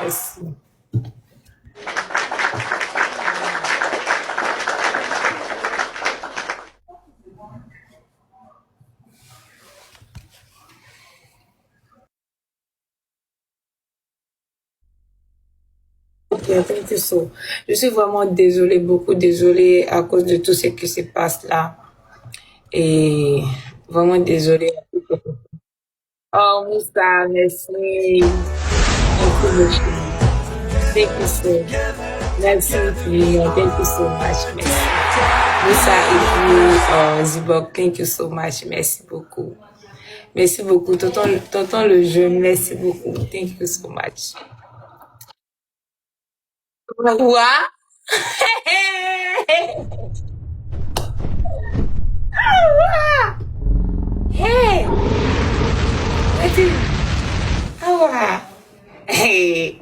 Merci. Ok, thank you so. Je suis vraiment désolée, beaucoup désolée à cause de tout ce qui se passe là. Et vraiment désolée. Oh, Moussa, merci. Merci beaucoup. Thank you so. Merci infiniment. Thank you so much. Merci. Moussa et vous, Zibok, thank you so much. Merci beaucoup. Merci beaucoup. Tonton le jeune, merci beaucoup. Thank you so much. What? Hey! Awa! Hey!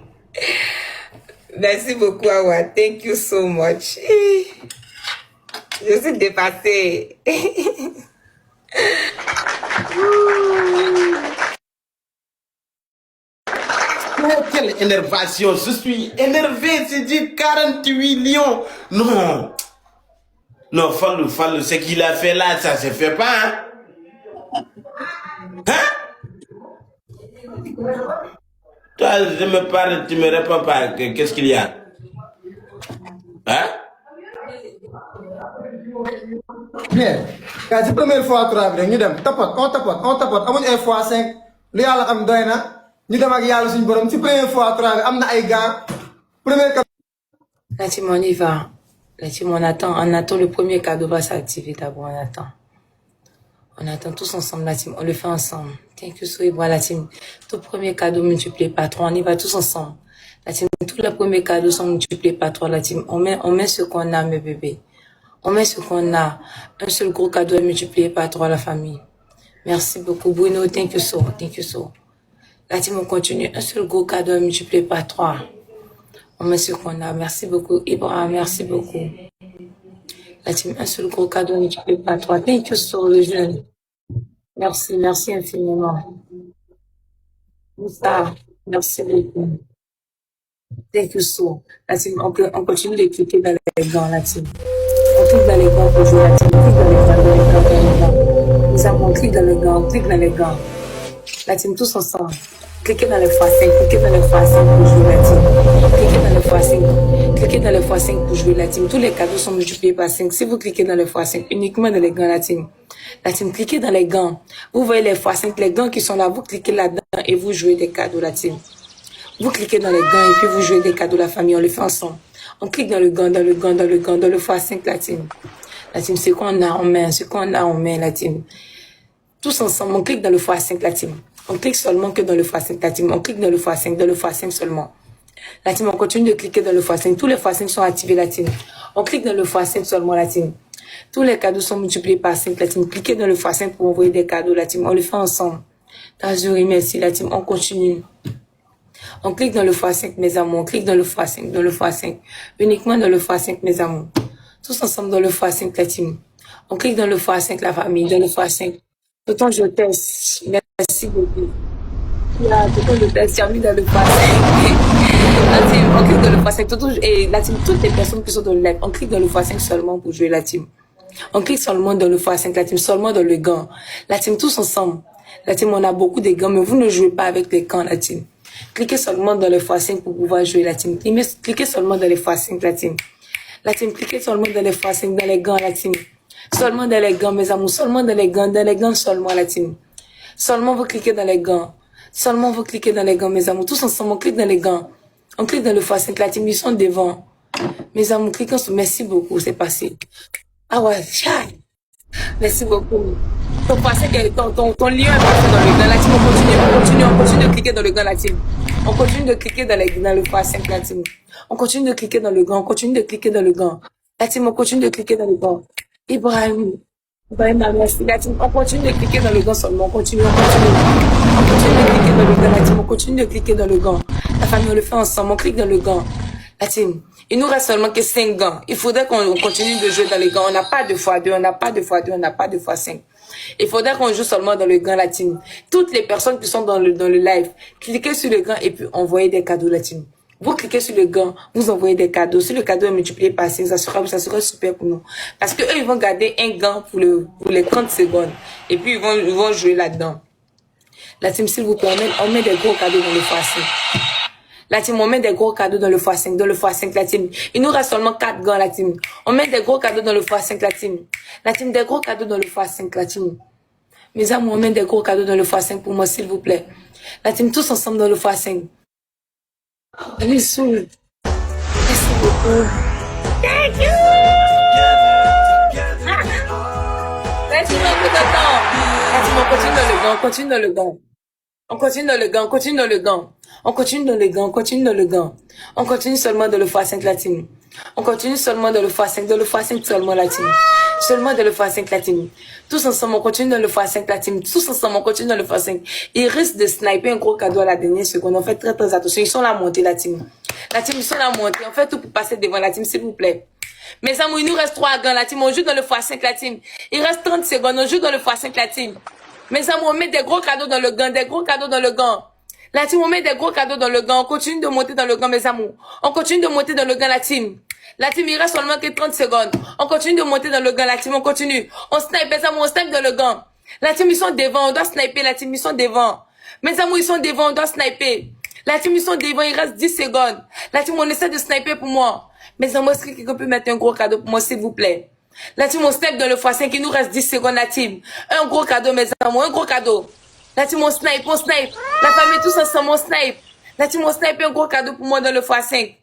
Merci beaucoup, Awa. Thank you so much. Je suis dépassée. Quelle énervation! Je suis énervé, c'est dit 48 lions. Non. Non, Fallou, ce qu'il a fait là, ça se fait pas, hein? Hein? Toi, je me parle, tu me réponds pas. Qu'est-ce qu'il y a? Hein? Bien. C'est la première fois que nous dem tapote, on tapote. Amuñ ay fois 5. Lu yàlla xam doy na. Ñu dem ak yàlla suñu borom. C'est la première fois que am na ay gars. Première La team, on y va. La team, on attend le premier cadeau va s'activer d'abord, on attend. On attend tous ensemble, la team, on le fait ensemble. Thank you so much, la team. Tout premier cadeau multiplié par 3, on y va tous ensemble. La team, tous les premiers cadeaux sont multipliés par 3, la team. On met ce qu'on a, mes bébés. On met ce qu'on a. Un seul gros cadeau est multiplié par 3, la famille. Merci beaucoup, Bruno. Thank you so. La team, on continue. Un seul gros cadeau est multiplié par 3. On met ce qu'on a. Merci beaucoup, Ibrahim. Merci beaucoup. La team, un seul gros cadeau multiplié par 3. Thank you so, le jeune. Merci infiniment. Moussa, merci beaucoup. Thank you so. La team, on continue de cliquer dans les gants, la team. On clique dans les gants pour jouer, la team. On clique dans les gants. Nous avons cliqué dans les gants, on clique dans les gants. La team, tous ensemble. Cliquez dans le x5, cliquez dans le x5 pour jouer la team. Cliquez dans le x5. Cliquez dans le x5 pour jouer la team. Tous les cadeaux sont multipliés par 5. Si vous cliquez dans le x5, uniquement dans les gants, la team. La team, cliquez dans les gants. Vous voyez les x5, les gants qui sont là, vous cliquez là-dedans et vous jouez des cadeaux, la team. Vous cliquez dans les gants et puis vous jouez des cadeaux, la famille, on le fait ensemble. On clique dans le gant, dans le x5, la team. La team, ce qu'on a, on met, la team. Tous ensemble, on clique dans le x5, la team. On clique seulement que dans le x5, la team. On clique dans le x5 seulement. La team, on continue de cliquer dans le x5. Tous les x5 sont activés, la team. On clique dans le x5 seulement, la team. Tous les cadeaux sont multipliés par 5, la team. Cliquez dans le x5 pour envoyer des cadeaux, la team. On le fait ensemble. Tazuri, merci, la team. On continue. On clique dans le x5, mes amours. On clique dans le x5. Uniquement dans le x5, mes amours. Tous ensemble dans le x5, la team. On clique dans le x5, la famille, dans le x5. Tonton, je teste. Merci beaucoup. Tonton, je teste. J'ai mis dans le x5. La team, on clique dans le x5. Tonton, et la team, toutes les personnes qui sont dans le live, on clique dans le x5 seulement pour jouer la team. On clique seulement dans le x5, la team, seulement dans le gant. La team, tous ensemble. La team, on a beaucoup de gants, mais vous ne jouez pas avec les gants, la team. Cliquez seulement dans le x5 pour pouvoir jouer la team. Cliquez seulement dans les x5, la team. La team, cliquez seulement dans les x5, dans les gants, la team. Seulement dans les gants, mes amours. Seulement dans les gants seulement, la team. Seulement vous cliquez dans les gants. Seulement vous cliquez dans les gants, mes amours. Tous ensemble, on clique dans les gants. On clique dans le x5, la team. Ils sont devant. Mes amours, cliquez sur merci beaucoup, c'est passé. Ah ouais, chai. Merci beaucoup. Ton x5, ton lion est passé dans le gant, la team. On continue de cliquer dans le gant, la team. On continue de cliquer dans le x5, la team. On continue de cliquer dans le gant. La team, on continue de cliquer dans le gant. Ibrahim, merci. La team, on continue de cliquer dans le gant seulement. On continue de cliquer dans le gant, la team. On continue de cliquer dans le gant. La famille, on le fait ensemble. On clique dans le gant. La team, il nous reste seulement que 5 gants. Il faudrait qu'on continue de jouer dans les gants. On n'a pas de x2, on n'a pas de x5. Il faudrait qu'on joue seulement dans le gant, la team. Toutes les personnes qui sont dans le live, cliquez sur le gant et puis envoyez des cadeaux, la team. Vous cliquez sur le gant, vous envoyez des cadeaux. Si le cadeau est multiplié par 5, ça sera super pour nous. Parce que eux, ils vont garder un gant pour les 30 secondes. Et puis, ils vont jouer là-dedans. La team, s'il vous plaît, on met des gros cadeaux dans le x5. La team, on met des gros cadeaux dans le x5. Dans le x5, la team. Il nous reste seulement 4 gants, la team. On met des gros cadeaux dans le x5, la team. La team, des gros cadeaux dans le x5, la team. Mes amis, on met des gros cadeaux dans le x5 pour moi, s'il vous plaît. La team, tous ensemble dans le x5. Allez, saoule. Merci beaucoup. Thank you! Merci beaucoup, tonton. La team, on continue dans le gant, on continue dans le gant. On continue dans le gant, on continue dans le gant. On continue dans le gant, on continue dans le gant. On continue seulement dans le x5, la team. On continue seulement dans le x5 seulement, la team. Seulement dans le x5, la team. Tous ensemble, on continue dans le x5, la team. Tous ensemble, on continue dans le x5. Ils risquent de sniper un gros cadeau à la dernière seconde. On fait très très attention. Ils sont là à monter, la team. La team, ils sont là à monter. On fait tout pour passer devant la team, s'il vous plaît. Mes amis, il nous reste 3 gants, la team. On joue dans le x5, la team. Il reste 30 secondes. On joue dans le x5, la team. Mes amis, on met des gros cadeaux dans le gant, des gros cadeaux dans le gant. La team, on met des gros cadeaux dans le gant. On continue de monter dans le gant, mes amours. On continue de monter dans le gant, la team. La team, il reste seulement que 30 secondes. On continue de monter dans le gant, la team. On continue. On snipe, mes amours, on snipe dans le gant. La team, ils sont devant. On doit sniper, la team, ils sont devant. Mes amours, ils sont devant. On doit sniper. La team, ils sont devant. Il reste 10 secondes. La team, on essaie de sniper pour moi. Mes amours, est-ce que quelqu'un peut mettre un gros cadeau pour moi, s'il vous plaît? La team, on snipe dans le x5. Il nous reste 10 secondes, la team. Un gros cadeau, mes amours. Un gros cadeau. La team, on snipe, on snipe. La famille, tous ensemble, on snipe. La team, on snipe un gros cadeau pour moi dans le x5.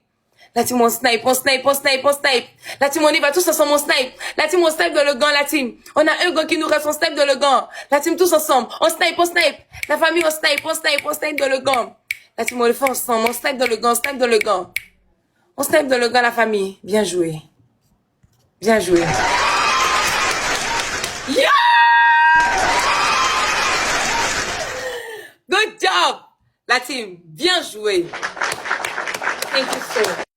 La team, on snipe, on snipe, on snipe, on snipe. La team, on y va tous ensemble, on snipe. La team, on snipe dans le gant, la team. On a un gant qui nous reste, on snipe dans le gant. La team, tous ensemble, on snipe, on snipe. La famille, on snipe, on snipe, on snipe dans le gant. La team, on le fait ensemble, on snipe dans le gant, on snipe dans le gant. On snipe dans le gant, la famille. Bien joué. Bien joué. Yeah! Good job, la team. Bien joué. Thank you so much.